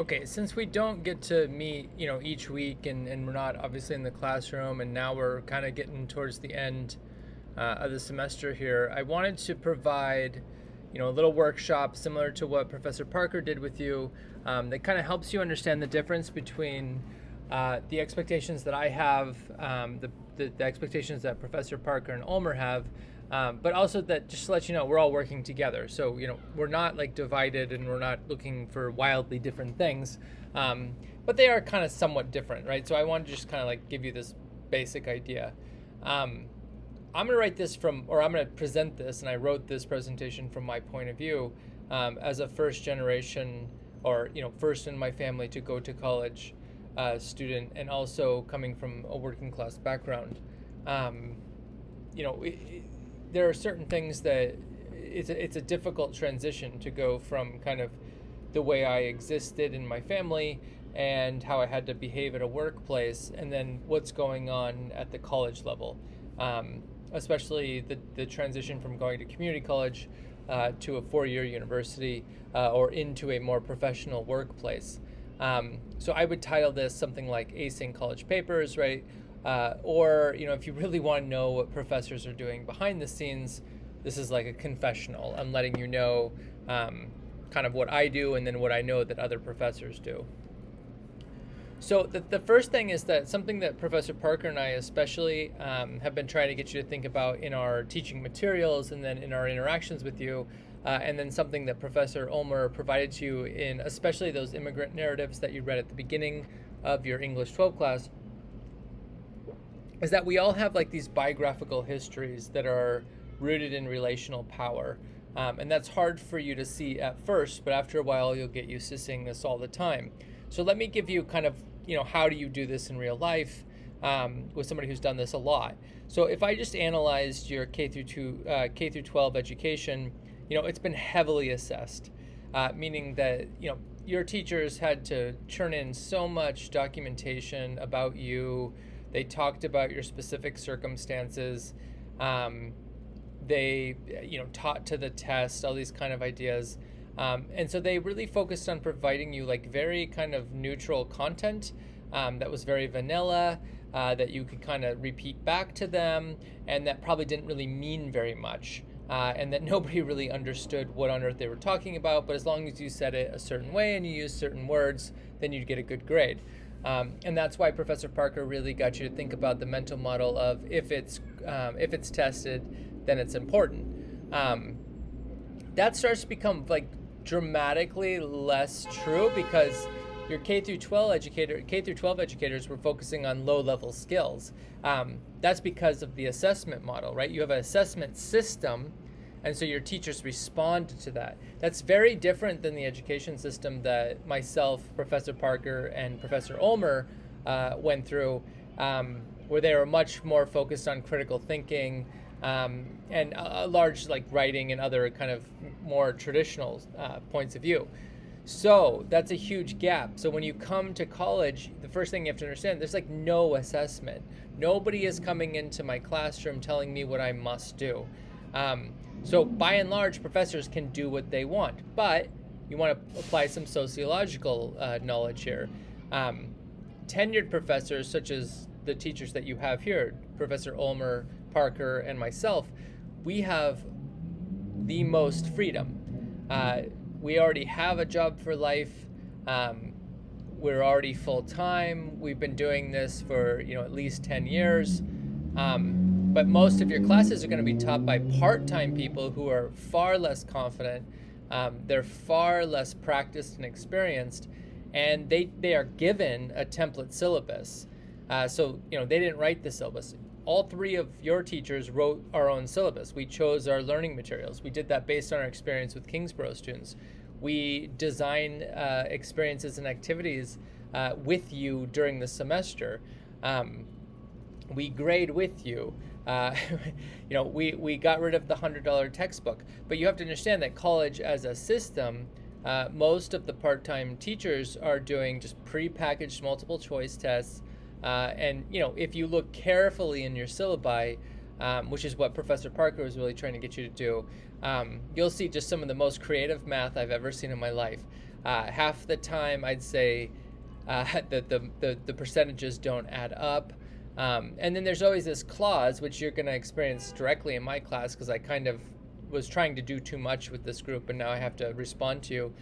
Okay, since we don't get to meet, each week and we're not obviously in the classroom, and now we're kind of getting towards the end of the semester here, I wanted to provide, a little workshop similar to what Professor Parker did with you, that kind of helps you understand the difference between the expectations that I have, the expectations that Professor Parker and Ulmer have, but also that just to let you know, we're all working together. So, we're not like divided and we're not looking for wildly different things, but they are kind of somewhat different, right? So I wanted to just kind of like give you this basic idea. I'm going to write this I'm going to present this, and I wrote this presentation from my point of view as a first generation, or, first in my family to go to college student, and also coming from a working class background. There are certain things that it's a difficult transition to go from kind of the way I existed in my family and how I had to behave at a workplace, and then what's going on at the college level. Especially the transition from going to community college to a four-year university or into a more professional workplace. So I would title this something like Acing College Papers, right? Or, if you really want to know what professors are doing behind the scenes, this is like a confessional. I'm letting you know kind of what I do and then what I know that other professors do. So the first thing is that something that Professor Parker and I especially have been trying to get you to think about in our teaching materials and then in our interactions with you, and then something that Professor Ulmer provided to you in especially those immigrant narratives that you read at the beginning of your English 12 class, is that we all have like these biographical histories that are rooted in relational power. And that's hard for you to see at first, but after a while you'll get used to seeing this all the time. So let me give you kind of, how do you do this in real life with somebody who's done this a lot. So if I just analyzed your K through 12 education, it's been heavily assessed, meaning that, your teachers had to churn in so much documentation about you. They talked about your specific circumstances. They, taught to the test, all these kind of ideas. And so they really focused on providing you like very kind of neutral content that was very vanilla, that you could kind of repeat back to them, and that probably didn't really mean very much. And that nobody really understood what on earth they were talking about, but as long as you said it a certain way and you used certain words, then you'd get a good grade. And that's why Professor Parker really got you to think about the mental model of if it's tested, then it's important. That starts to become like dramatically less true because your K through 12 educators were focusing on low-level skills. That's because of the assessment model, right? You have an assessment system, and so your teachers respond to that. That's very different than the education system that myself, Professor Parker, and Professor Ulmer went through, where they were much more focused on critical thinking and a large like writing and other kind of more traditional points of view. So that's a huge gap. So when you come to college, the first thing you have to understand, there's like no assessment. Nobody is coming into my classroom telling me what I must do. So by and large, professors can do what they want, but you want to apply some sociological knowledge here. Tenured professors, such as the teachers that you have here, Professor Ulmer, Parker, and myself, we have the most freedom. We already have a job for life. We're already full-time. We've been doing this for at least 10 years. But most of your classes are going to be taught by part-time people who are far less confident. They're far less practiced and experienced, and they are given a template syllabus. So they didn't write the syllabus. All three of your teachers wrote our own syllabus. We chose our learning materials. We did that based on our experience with Kingsborough students. We design experiences and activities with you during the semester. We grade with you. We got rid of the $100 textbook. But you have to understand that college as a system, most of the part-time teachers are doing just pre-packaged multiple choice tests. And if you look carefully in your syllabi, which is what Professor Parker was really trying to get you to do, you'll see just some of the most creative math I've ever seen in my life. Half the time, I'd say that the percentages don't add up. And then there's always this clause, which you're going to experience directly in my class, because I kind of was trying to do too much with this group, and now I have to respond to you.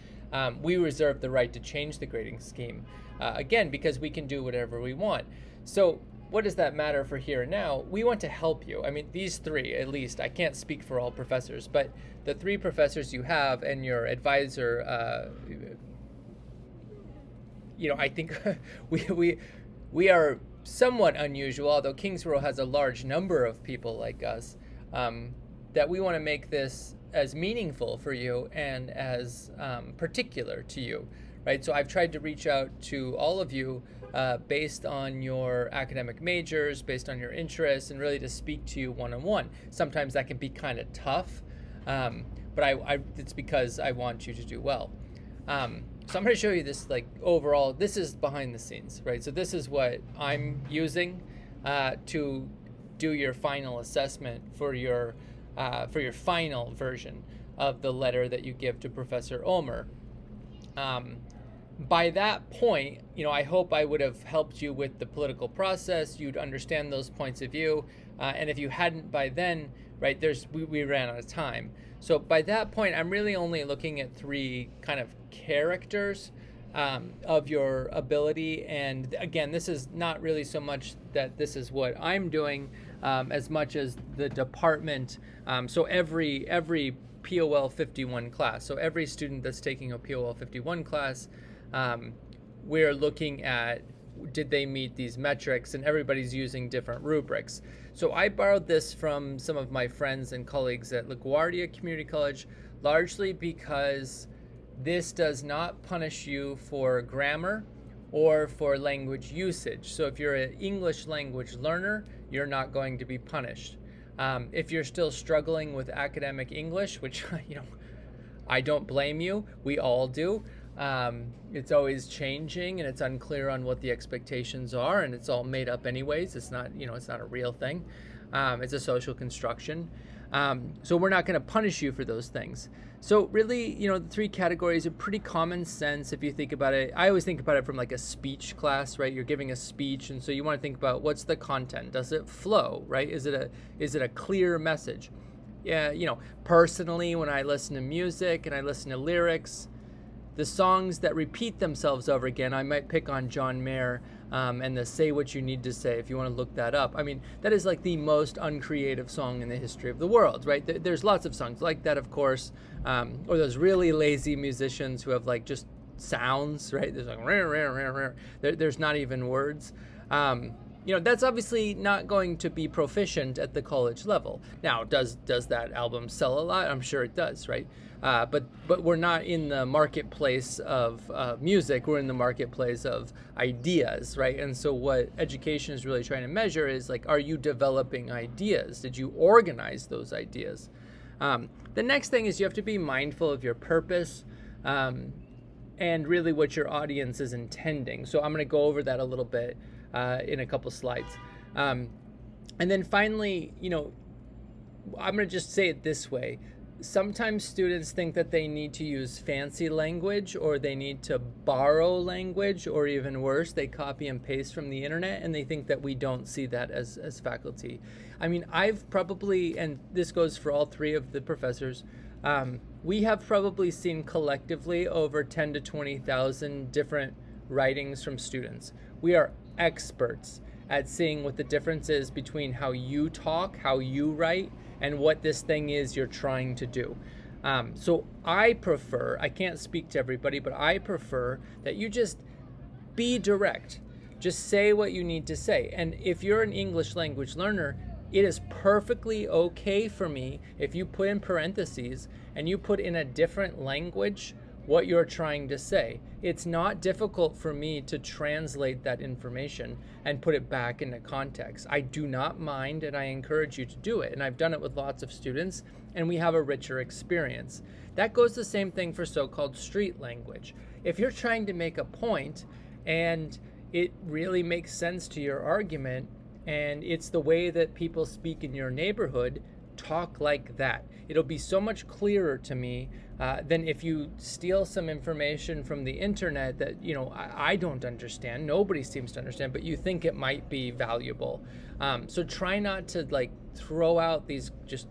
We reserve the right to change the grading scheme, again, because we can do whatever we want. So what does that matter for here and now? We want to help you. I mean, these three, at least, I can't speak for all professors, but the three professors you have and your advisor, I think we are somewhat unusual, although Kingsborough has a large number of people like us, that we want to make this as meaningful for you and as particular to you, right? So I've tried to reach out to all of you based on your academic majors, based on your interests, and really to speak to you one-on-one. Sometimes that can be kind of tough, but it's because I want you to do well. So I'm going to show you this, like, overall. This is behind the scenes, right? So this is what I'm using to do your final assessment for your final version of the letter that you give to Professor Ulmer. By that point, I hope I would have helped you with the political process. You'd understand those points of view, and if you hadn't by then, right? We ran out of time. So by that point, I'm really only looking at three kind of characters of your ability. And again, this is not really so much that this is what I'm doing as much as the department. So every POL 51 class, so every student that's taking a POL 51 class, we're looking at, did they meet these metrics, and everybody's using different rubrics. So I borrowed this from some of my friends and colleagues at LaGuardia Community College, largely because this does not punish you for grammar or for language usage. So if you're an English language learner, you're not going to be punished. If you're still struggling with academic English, which, I don't blame you, we all do. It's always changing, and it's unclear on what the expectations are, and it's all made up anyways. It's not, it's not a real thing. It's a social construction. So we're not going to punish you for those things. So really, the three categories are pretty common sense if you think about it. I always think about it from like a speech class, right? You're giving a speech, and so you want to think about what's the content. Does it flow, right? Is it a clear message? Yeah, personally, when I listen to music and I listen to lyrics, the songs that repeat themselves over again, I might pick on John Mayer and the Say What You Need to Say, if you want to look that up. I mean, that is like the most uncreative song in the history of the world, right? There's lots of songs like that, of course, or those really lazy musicians who have like just sounds, right? There's like, rah, rah, rah, rah. There's not even words. That's obviously not going to be proficient at the college level. Now, does that album sell a lot? I'm sure it does, right? But we're not in the marketplace of music. We're in the marketplace of ideas, right? And so what education is really trying to measure is, like, are you developing ideas? Did you organize those ideas? The next thing is you have to be mindful of your purpose and really what your audience is intending. So I'm going to go over that a little bit in a couple slides. And then finally, I'm going to just say it this way. Sometimes students think that they need to use fancy language, or they need to borrow language, or even worse, they copy and paste from the internet, and they think that we don't see that as faculty. I mean, I've probably, and this goes for all three of the professors, we have probably seen collectively over 10 to 20,000 different writings from students. We are experts at seeing what the difference is between how you talk, how you write, and what this thing is you're trying to do. So I can't speak to everybody, but I prefer that you just be direct. Just say what you need to say. And if you're an English language learner, it is perfectly okay for me if you put in parentheses and you put in a different language what you're trying to say. It's not difficult for me to translate that information and put it back into context. I do not mind, and I encourage you to do it. And I've done it with lots of students, and we have a richer experience. That goes the same thing for so-called street language. If you're trying to make a point and it really makes sense to your argument, and it's the way that people speak in your neighborhood, talk like that. it'll be so much clearer to me than if you steal some information from the internet that, I don't understand, nobody seems to understand, but you think it might be valuable. So try not to throw out these just,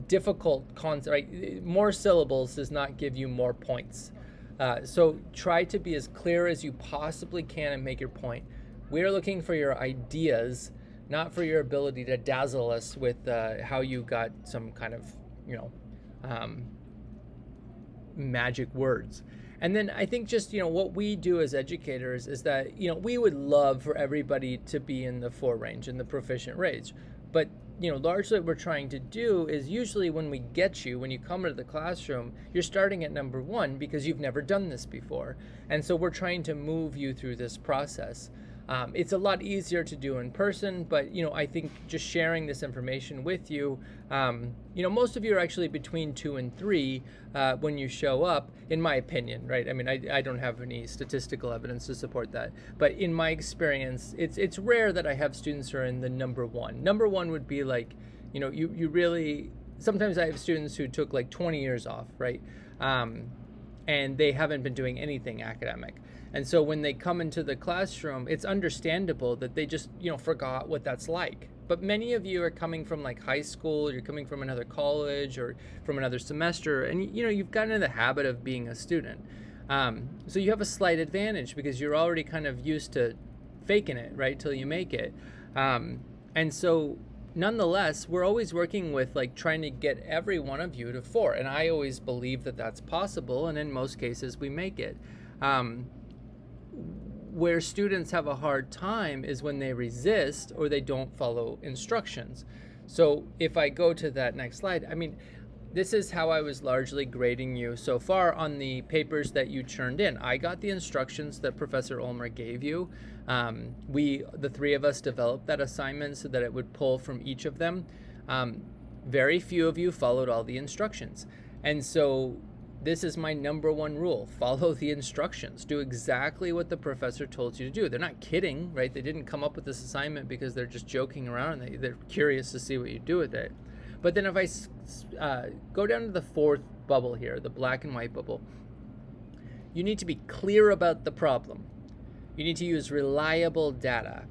difficult concepts, right? More syllables does not give you more points. So try to be as clear as you possibly can and make your point. We're looking for your ideas, not for your ability to dazzle us with how you got some kind of, magic words. And then I think just, what we do as educators is that, we would love for everybody to be in the 4 range, in the proficient range. But, largely what we're trying to do is usually when you come into the classroom, you're starting at number 1 because you've never done this before. And so we're trying to move you through this process. It's a lot easier to do in person, but, I think just sharing this information with you, most of you are actually between 2 and 3 when you show up, in my opinion, right? I mean, I don't have any statistical evidence to support that, but in my experience, it's rare that I have students who are in the number 1. Number 1 would be you really, sometimes I have students who took 20 years off, right? And they haven't been doing anything academic. And so when they come into the classroom, it's understandable that they just, forgot what that's like. But many of you are coming from high school, you're coming from another college or from another semester, and you've gotten in the habit of being a student. So you have a slight advantage because you're already kind of used to faking it, right, till you make it. And so nonetheless, we're always working with trying to get every one of you to 4. And I always believe that that's possible, and in most cases we make it. Where students have a hard time is when they resist or they don't follow instructions. So if I go to that next slide, I mean, this is how I was largely grading you so far on the papers that you churned in. I got the instructions that Professor Ulmer gave you. The 3 of us developed that assignment so that it would pull from each of them. Very few of you followed all the instructions. And so this is my number 1 rule. Follow the instructions. Do exactly what the professor told you to do. They're not kidding, right? They didn't come up with this assignment because they're just joking around and they're curious to see what you do with it. But then if I go down to the 4th bubble here, the black and white bubble, you need to be clear about the problem. You need to use reliable data.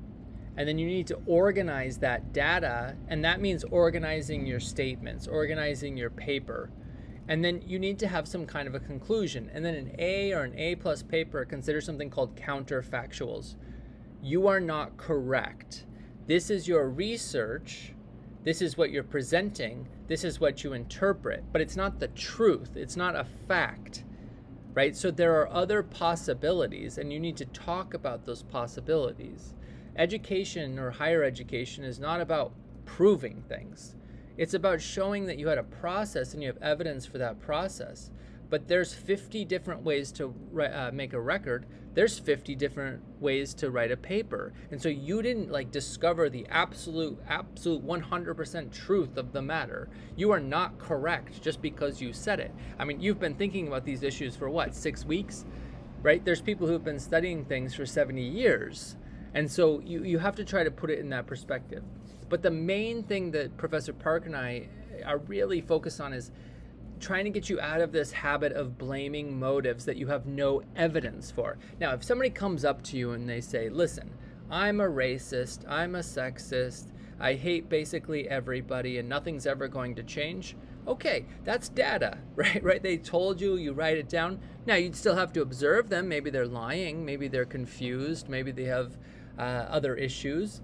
And then you need to organize that data, and that means organizing your statements, organizing your paper. And then you need to have some kind of a conclusion. And then an A or an A+ paper, consider something called counterfactuals. You are not correct. This is your research. This is what you're presenting. This is what you interpret. But it's not the truth. It's not a fact, right? So there are other possibilities, and you need to talk about those possibilities. Education or higher education is not about proving things. It's about showing that you had a process and you have evidence for that process. But there's 50 different ways to make a record. There's 50 different ways to write a paper. And so you didn't discover the absolute 100% truth of the matter. You are not correct just because you said it. I mean, you've been thinking about these issues for 6 weeks, right? There's people who've been studying things for 70 years. And so you have to try to put it in that perspective. But the main thing that Professor Park and I are really focused on is trying to get you out of this habit of blaming motives that you have no evidence for. Now, if somebody comes up to you and they say, listen, I'm a racist, I'm a sexist, I hate basically everybody and nothing's ever going to change. Okay, that's data, right? They told you, you write it down. Now, you'd still have to observe them. Maybe they're lying, maybe they're confused, maybe they have other issues.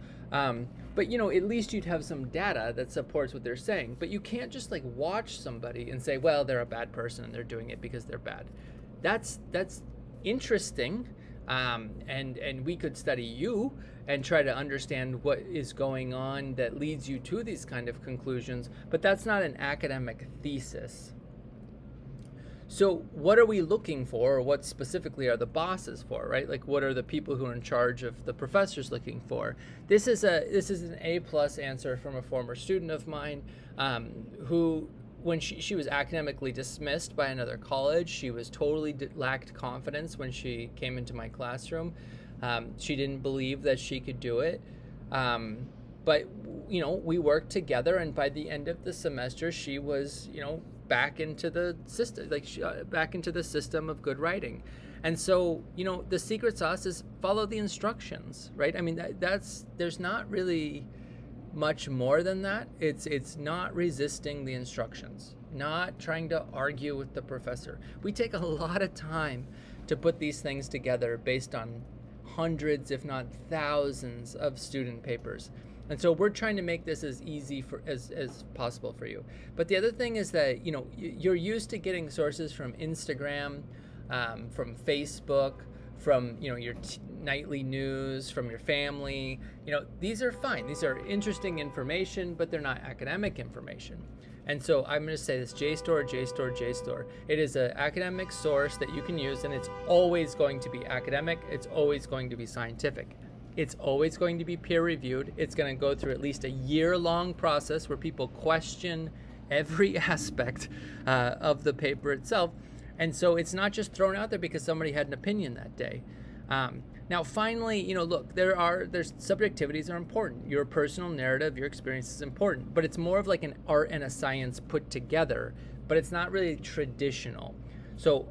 But at least you'd have some data that supports what they're saying. But you can't just watch somebody and say, well, they're a bad person and they're doing it because they're bad. That's interesting. And we could study you and try to understand what is going on that leads you to these kind of conclusions. But that's not an academic thesis. So what are we looking for, or what specifically are the bosses for, right? What are the people who are in charge of the professors looking for? This is an A+ answer from a former student of mine who, when she was academically dismissed by another college, she was totally lacked confidence when she came into my classroom. She didn't believe that she could do it. But, we worked together, and by the end of the semester, she was, back into the system, back into the system of good writing. And so, the secret sauce is follow the instructions, right? I mean, there's not really much more than that. It's not resisting the instructions, not trying to argue with the professor. We take a lot of time to put these things together based on hundreds, if not thousands, of student papers. And so we're trying to make this as easy as possible for you. But the other thing is that, you're used to getting sources from Instagram, from Facebook, from, your nightly news, from your family. These are fine. These are interesting information, but they're not academic information. And so I'm going to say this: JSTOR, JSTOR, JSTOR. It is an academic source that you can use, and it's always going to be academic. It's always going to be scientific. It's always going to be peer-reviewed. It's going to go through at least a year-long process where people question every aspect of the paper itself. And so it's not just thrown out there because somebody had an opinion that day. Now, finally, look, there's subjectivities are important. Your personal narrative, your experience is important, but it's more of like an art and a science put together, but it's not really traditional. So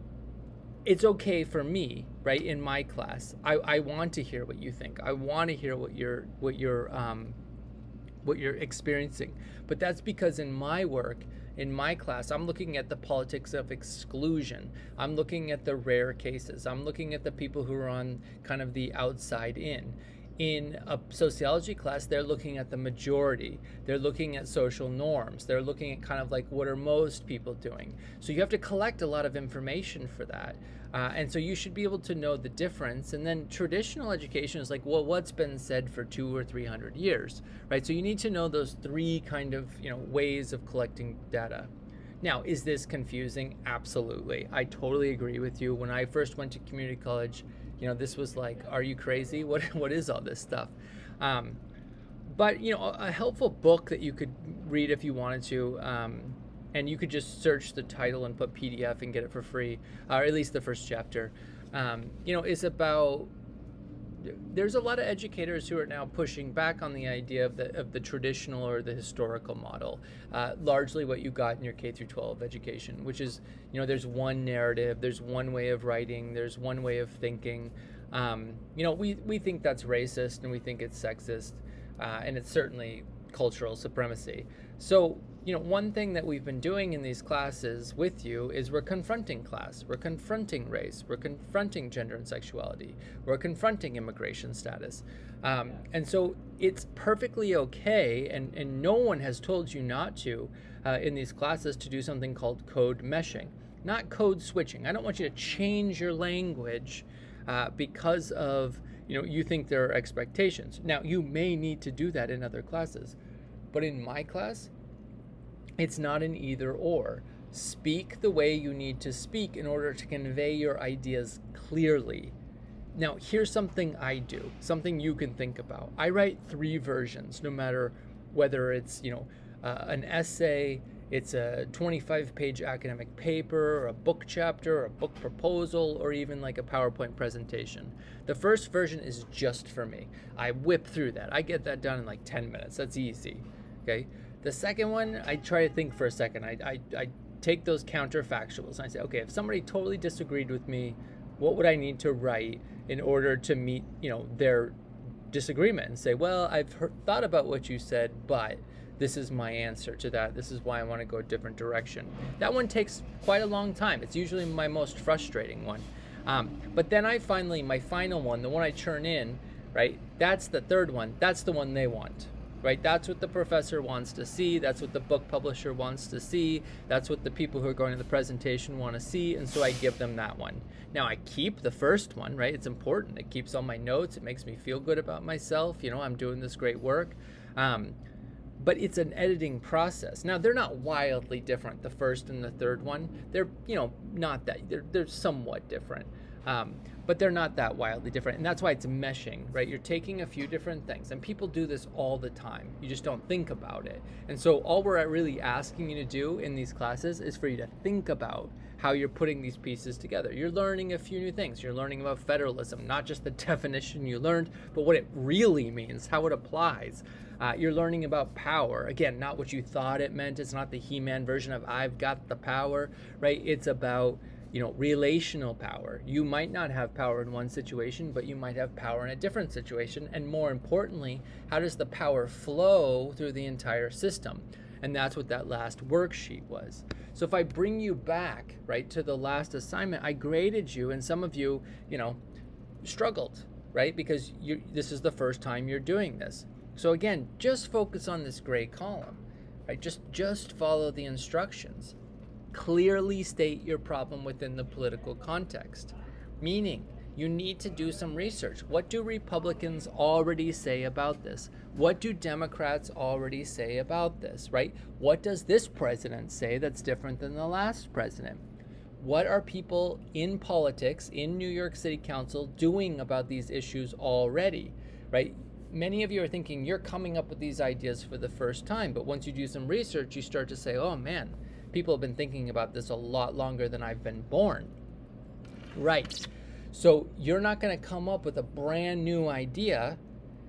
it's okay for me, right, in my class. I want to hear what you think. I want to hear what you're experiencing. But that's because in my work, in my class, I'm looking at the politics of exclusion. I'm looking at the rare cases. I'm looking at the people who are on kind of the outside in. In a sociology class, they're looking at the majority. They're looking at social norms. They're looking at kind of like, what are most people doing? So you have to collect a lot of information for that. And so you should be able to know the difference. And then traditional education is like, well, what's been said for 200 or 300 years, right? So you need to know those three kind of, ways of collecting data. Now, is this confusing? Absolutely. I totally agree with you. When I first went to community college, this was like, are you crazy? What is all this stuff? But, a helpful book that you could read if you wanted to, and you could just search the title and put PDF and get it for free, or at least the first chapter, is about, there's a lot of educators who are now pushing back on the idea of the traditional or the historical model, largely what you got in your K through 12 education, which is, there's one narrative, there's one way of writing, there's one way of thinking. We think that's racist, and we think it's sexist, and it's certainly cultural supremacy. So, one thing that we've been doing in these classes with you is we're confronting class, we're confronting race, we're confronting gender and sexuality, we're confronting immigration status. And so it's perfectly okay, and no one has told you not to, in these classes, to do something called code meshing, not code switching. I don't want you to change your language because of, you think there are expectations. Now, you may need to do that in other classes, but in my class, it's not an either or. Speak the way you need to speak in order to convey your ideas clearly. Now, here's something I do, something you can think about. I write 3 versions, no matter whether it's, an essay, it's a 25-page academic paper, or a book chapter, or a book proposal, or even like a PowerPoint presentation. The first version is just for me. I whip through that. I get that done in like 10 minutes. That's easy, okay? The second one, I try to think for a second. I take those counterfactuals and I say, okay, if somebody totally disagreed with me, what would I need to write in order to meet, their disagreement? And say, well, I've thought about what you said, but this is my answer to that. This is why I want to go a different direction. That one takes quite a long time. It's usually my most frustrating one. But then my final one, the one I churn in, right? That's the third one. That's the one they want. Right? That's what the professor wants to see. That's what the book publisher wants to see. That's what the people who are going to the presentation want to see. And so I give them that one. Now I keep the first one, right? It's important. It keeps all my notes. It makes me feel good about myself. I'm doing this great work. But it's an editing process. Now they're not wildly different, the first and the third one. They're, not that, they're somewhat different. But they're not that wildly different. And that's why it's meshing, right? You're taking a few different things, and people do this all the time. You just don't think about it. And so all we're really asking you to do in these classes is for you to think about how you're putting these pieces together. You're learning a few new things. You're learning about federalism, not just the definition you learned, but what it really means, how it applies. You're learning about power. Again, not what you thought it meant. It's not the He-Man version of I've got the power, right? It's about, relational power. You might not have power in one situation, but you might have power in a different situation. And more importantly, how does the power flow through the entire system? And that's what that last worksheet was. So if I bring you back, right, to the last assignment, I graded you, and some of you, struggled, right? Because this is the first time you're doing this. So again, just focus on this gray column, right? Just follow the instructions. Clearly state your problem within the political context, meaning you need to do some research. What do Republicans already say about this? What do Democrats already say about this, right? What does this president say that's different than the last president? What are people in politics, in New York City Council, doing about these issues already, right? Many of you are thinking you're coming up with these ideas for the first time, but once you do some research, you start to say, oh man, people have been thinking about this a lot longer than I've been born. Right. So you're not going to come up with a brand new idea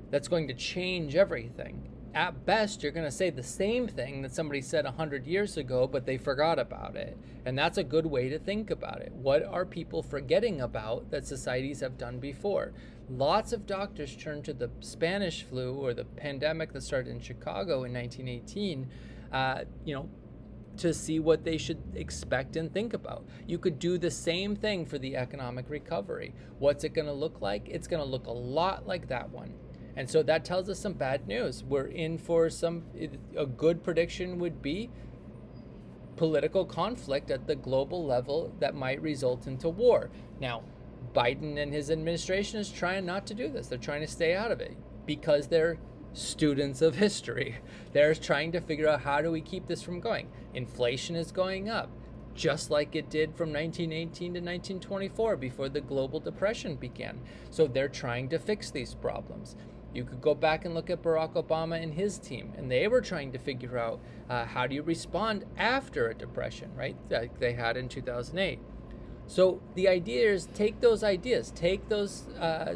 that's going to change everything. At best, you're going to say the same thing that somebody said 100 years ago, but they forgot about it. And that's a good way to think about it. What are people forgetting about that societies have done before? Lots of doctors turn to the Spanish flu or the pandemic that started in Chicago in 1918, to see what they should expect and think about. You could do the same thing for the economic recovery. What's it going to look like? It's going to look a lot like that one. And so that tells us some bad news. We're in for a good prediction would be political conflict at the global level that might result into war. Now, Biden and his administration is trying not to do this. They're trying to stay out of it because they're students of history. They're trying to figure out, how do we keep this from going? Inflation is going up, just like it did from 1918 to 1924 before the global depression began. So they're trying to fix these problems. You could go back and look at Barack Obama and his team, and they were trying to figure out how do you respond after a depression, right? Like they had in 2008. So the idea is take those ideas, take those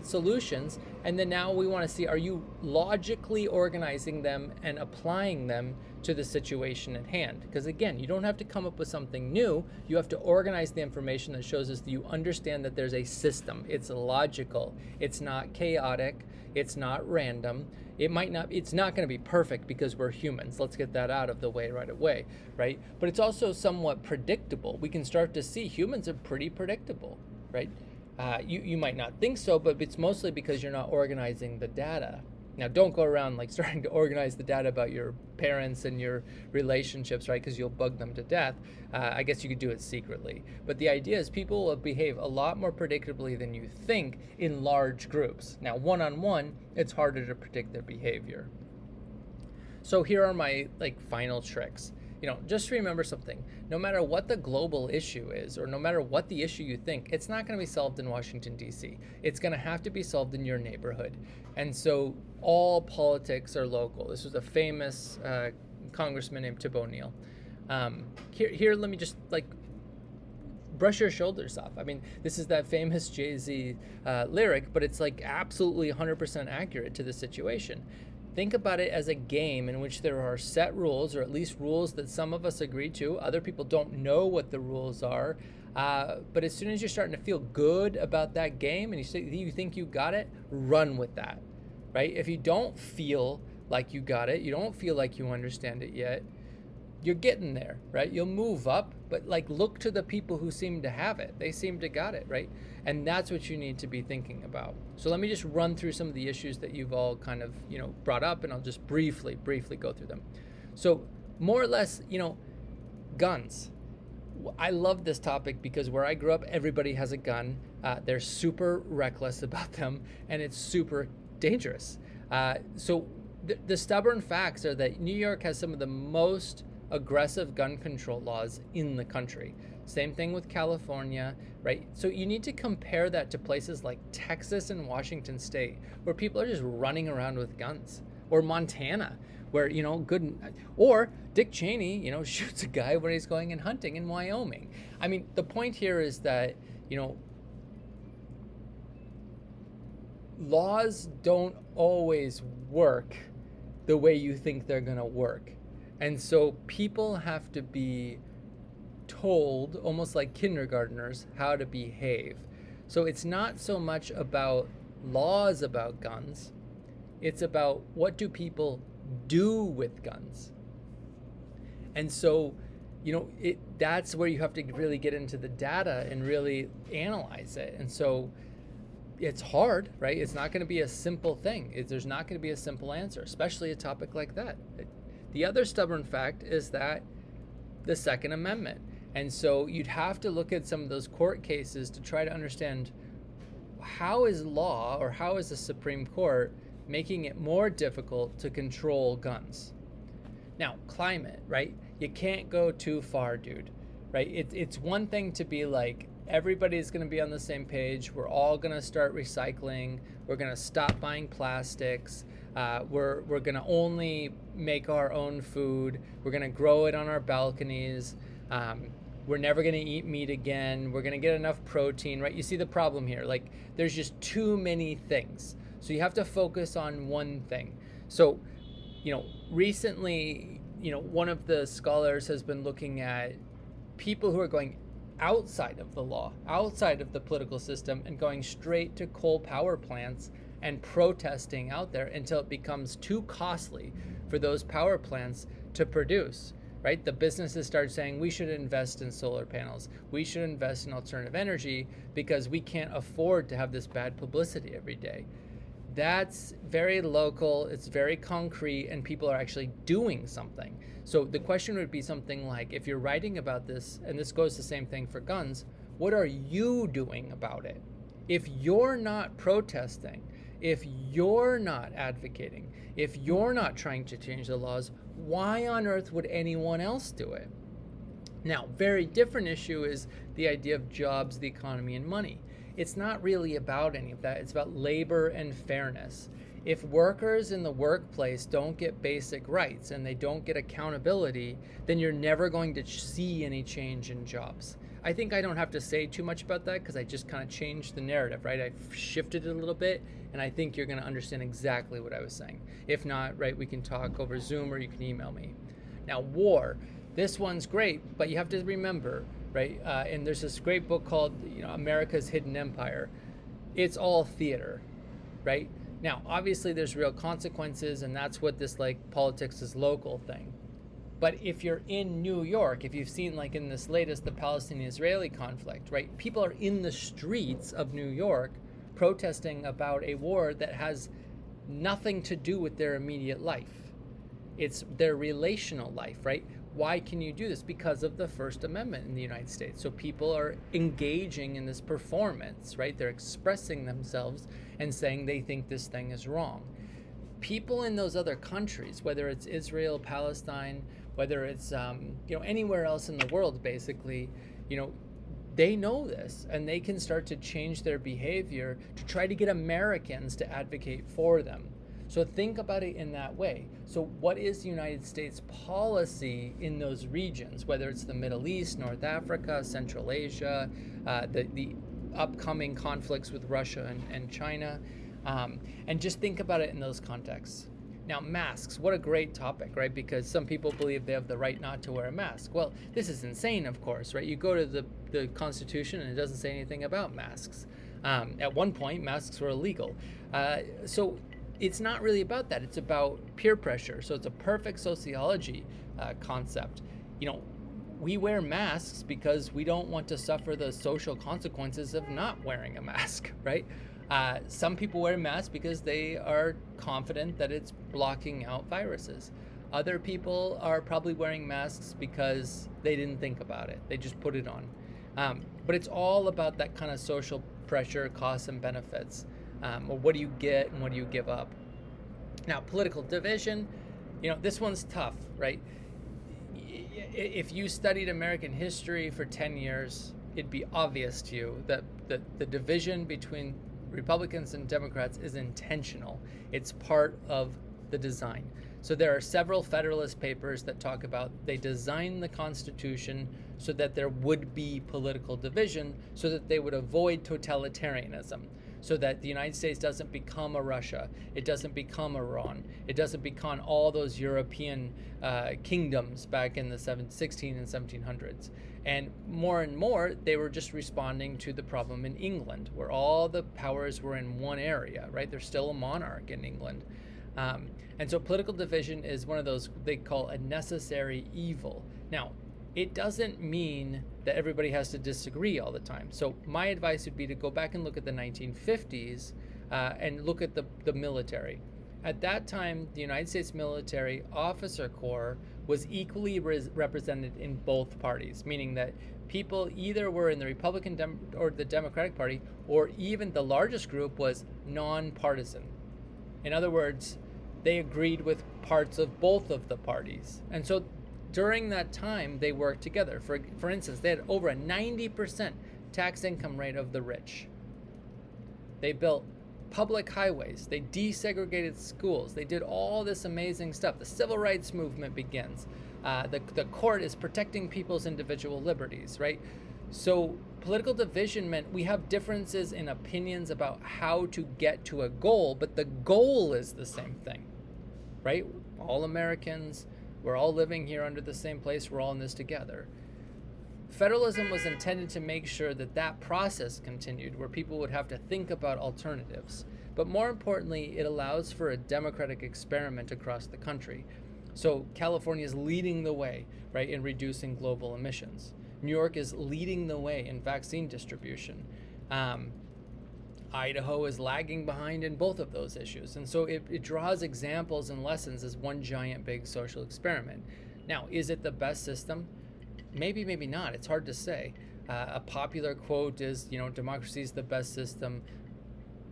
solutions, and then now we want to see, are you logically organizing them and applying them to the situation at hand? Because again, you don't have to come up with something new. You have to organize the information that shows us that you understand that there's a system. It's logical. It's not chaotic. It's not random. It's not going to be perfect because we're humans. Let's get that out of the way right away, right? But it's also somewhat predictable. We can start to see humans are pretty predictable, right? You might not think so, but it's mostly because you're not organizing the data. Now, don't go around like starting to organize the data about your parents and your relationships, right? Because you'll bug them to death. I guess you could do it secretly. But the idea is people will behave a lot more predictably than you think in large groups. Now, one-on-one, it's harder to predict their behavior. So here are my final tricks. Just remember something. No matter what the global issue is, or no matter what the issue you think, it's not going to be solved in Washington, D.C. It's going to have to be solved in your neighborhood. And so all politics are local. This was a famous congressman named Tip O'Neill. Here, let me just brush your shoulders off. I mean, this is that famous Jay-Z lyric, but it's absolutely 100% accurate to the situation. Think about it as a game in which there are set rules, or at least rules that some of us agree to. Other people don't know what the rules are. But as soon as you're starting to feel good about that game and you think you got it, run with that, right? If you don't feel like you got it, you don't feel like you understand it yet, you're getting there, right? You'll move up, but look to the people who seem to have it. They seem to got it, right? And that's what you need to be thinking about. So let me just run through some of the issues that you've all kind of, brought up, and I'll just briefly go through them. So more or less, guns. I love this topic because where I grew up, everybody has a gun. They're super reckless about them, and it's super dangerous. So the stubborn facts are that New York has some of the most aggressive gun control laws in the country. Same thing with California, right? So you need to compare that to places like Texas and Washington State, where people are just running around with guns, or Montana, where, good, or Dick Cheney, shoots a guy when he's going and hunting in Wyoming. I mean, the point here is that, laws don't always work the way you think they're going to work. And so people have to be told, almost like kindergartners, how to behave. So it's not so much about laws about guns. It's about what do people do with guns. And so, that's where you have to really get into the data and really analyze it. And so it's hard, right? It's not going to be a simple thing. There's not going to be a simple answer, especially a topic like that. The other stubborn fact is that the Second Amendment. And so you'd have to look at some of those court cases to try to understand how is law, or how is the Supreme Court making it more difficult to control guns. Now, climate, right? You can't go too far, dude, right? It's one thing to be like, everybody's going to be on the same page. We're all going to start recycling. We're going to stop buying plastics. We're going to only make our own food. We're going to grow it on our balconies. We're never going to eat meat again. We're going to get enough protein, right? You see the problem here. Like, there's just too many things. So you have to focus on one thing. So, recently, one of the scholars has been looking at people who are going outside of the law, outside of the political system, and going straight to coal power plants and protesting out there until it becomes too costly for those power plants to produce, right? The businesses start saying we should invest in solar panels, we should invest in alternative energy because we can't afford to have this bad publicity every day. That's very local, it's very concrete, and people are actually doing something. So the question would be something like, if you're writing about this, and this goes the same thing for guns, what are you doing about it? If you're not protesting, if you're not advocating, if you're not trying to change the laws, why on earth would anyone else do it? Now, very different issue is the idea of jobs, the economy, and money. It's not really about any of that. It's about labor and fairness. If workers in the workplace don't get basic rights and they don't get accountability, then you're never going to see any change in jobs. I think I don't have to say too much about that because I just kind of changed the narrative, right? I shifted it a little bit, and I think you're going to understand exactly what I was saying. If not, right, we can talk over Zoom or you can email me. Now, war. This one's great, but you have to remember, right? And there's this great book called, America's Hidden Empire. It's all theater, right? Now, obviously, there's real consequences, and that's what this politics is local thing. But if you're in New York, if you've seen in this latest, the Palestinian-Israeli conflict, right? People are in the streets of New York protesting about a war that has nothing to do with their immediate life. It's their relational life, right? Why can you do this? Because of the First Amendment in the United States. So people are engaging in this performance, right? They're expressing themselves and saying they think this thing is wrong. People in those other countries, whether it's Israel, Palestine, whether it's anywhere else in the world, basically, they know this, and they can start to change their behavior to try to get Americans to advocate for them. So think about it in that way. So what is the United States policy in those regions, whether it's the Middle East, North Africa, Central Asia, the upcoming conflicts with Russia and China, and just think about it in those contexts. Now, masks, what a great topic, right? Because some people believe they have the right not to wear a mask. Well, this is insane, of course, right? You go to the Constitution and it doesn't say anything about masks. At one point, masks were illegal. So it's not really about that. It's about peer pressure. So it's a perfect sociology concept. We wear masks because we don't want to suffer the social consequences of not wearing a mask, right? Some people wear masks because they are confident that it's blocking out viruses. Other people are probably wearing masks because they didn't think about it. They just put it on. But it's all about that kind of social pressure, costs and benefits. Or what do you get and what do you give up? Now, political division, this one's tough, right? If you studied American history for 10 years, it'd be obvious to you that the division between Republicans and Democrats is intentional. It's part of the design. So there are several Federalist Papers that talk about they designed the Constitution so that there would be political division, so that they would avoid totalitarianism, so that the United States doesn't become a Russia, it doesn't become Iran, it doesn't become all those European kingdoms back in the 16 and 1700s. And more, they were just responding to the problem in England, where all the powers were in one area, right? There's still a monarch in England. And so political division is one of those they call a necessary evil. Now, it doesn't mean that everybody has to disagree all the time. So my advice would be to go back and look at the 1950s and look at the military. At that time, the United States military officer corps was equally represented in both parties, meaning that people either were in the Republican or the Democratic Party, or even the largest group was nonpartisan. In other words, they agreed with parts of both of the parties. And so during that time, they worked together. For instance, they had over a 90% tax income rate of the rich. They built public highways. They desegregated schools. They did all this amazing stuff. The civil rights movement begins. The court is protecting people's individual liberties, right? So political division meant we have differences in opinions about how to get to a goal, but the goal is the same thing, right? All Americans, we're all living here under the same place. We're all in this together. Federalism was intended to make sure that that process continued, where people would have to think about alternatives. But more importantly, it allows for a democratic experiment across the country. So California is leading the way, right, in reducing global emissions. New York is leading the way in vaccine distribution. Idaho is lagging behind in both of those issues. And so it draws examples and lessons as one giant big social experiment. Now, is it the best system? Maybe, maybe not. It's hard to say. A popular quote is, democracy is the best system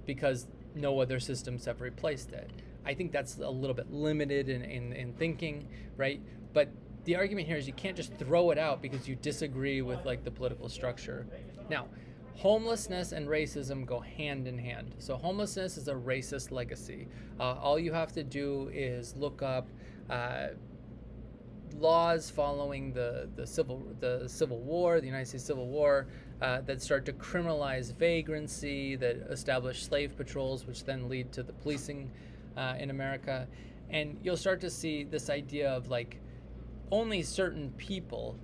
because no other systems have replaced it. I think that's a little bit limited in thinking, right? But the argument here is you can't just throw it out because you disagree with the political structure. Now, homelessness and racism go hand in hand. So homelessness is a racist legacy. All you have to do is look up laws following the Civil War, the United States Civil War, that start to criminalize vagrancy, that establish slave patrols, which then lead to the policing in America. And you'll start to see this idea of only certain people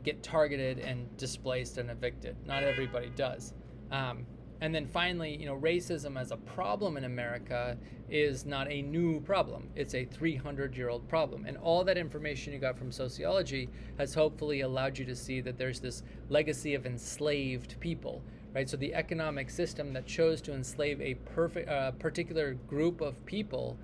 get targeted and displaced and evicted. Not everybody does. And then finally, racism as a problem in America is not a new problem. It's a 300-year-old problem. And all that information you got from sociology has hopefully allowed you to see that there's this legacy of enslaved people, right? So the economic system that chose to enslave a particular group of people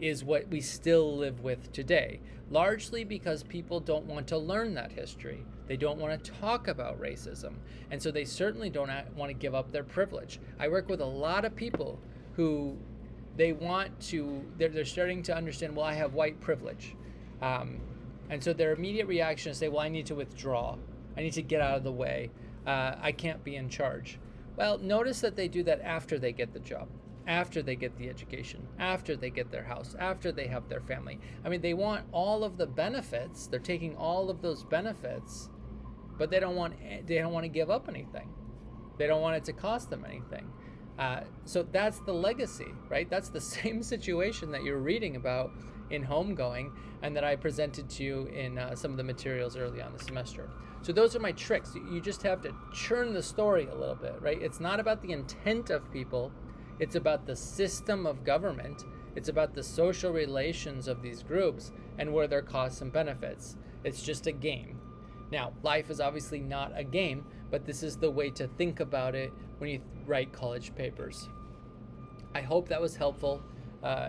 is what we still live with today, largely because people don't want to learn that history. They don't want to talk about racism. And so they certainly don't want to give up their privilege. I work with a lot of people who they're starting to understand, well, I have white privilege. And so their immediate reaction is say, well, I need to withdraw. I need to get out of the way. I can't be in charge. Well, notice that they do that after they get the job, after they get the education, after they get their house, after they have their family. I mean, they want all of the benefits. They're taking all of those benefits, but they don't want to give up anything. They don't want it to cost them anything. So that's the legacy, right? That's the same situation that you're reading about in Homegoing and that I presented to you in some of the materials early on the semester. So those are my tricks. You just have to churn the story a little bit, right? It's not about the intent of people. It's about the system of government. It's about the social relations of these groups and where there are costs and benefits. It's just a game. Now, life is obviously not a game, but this is the way to think about it when you write college papers. I hope that was helpful.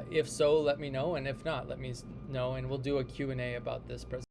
If so, let me know, and if not, let me know, and we'll do a Q&A about this presentation.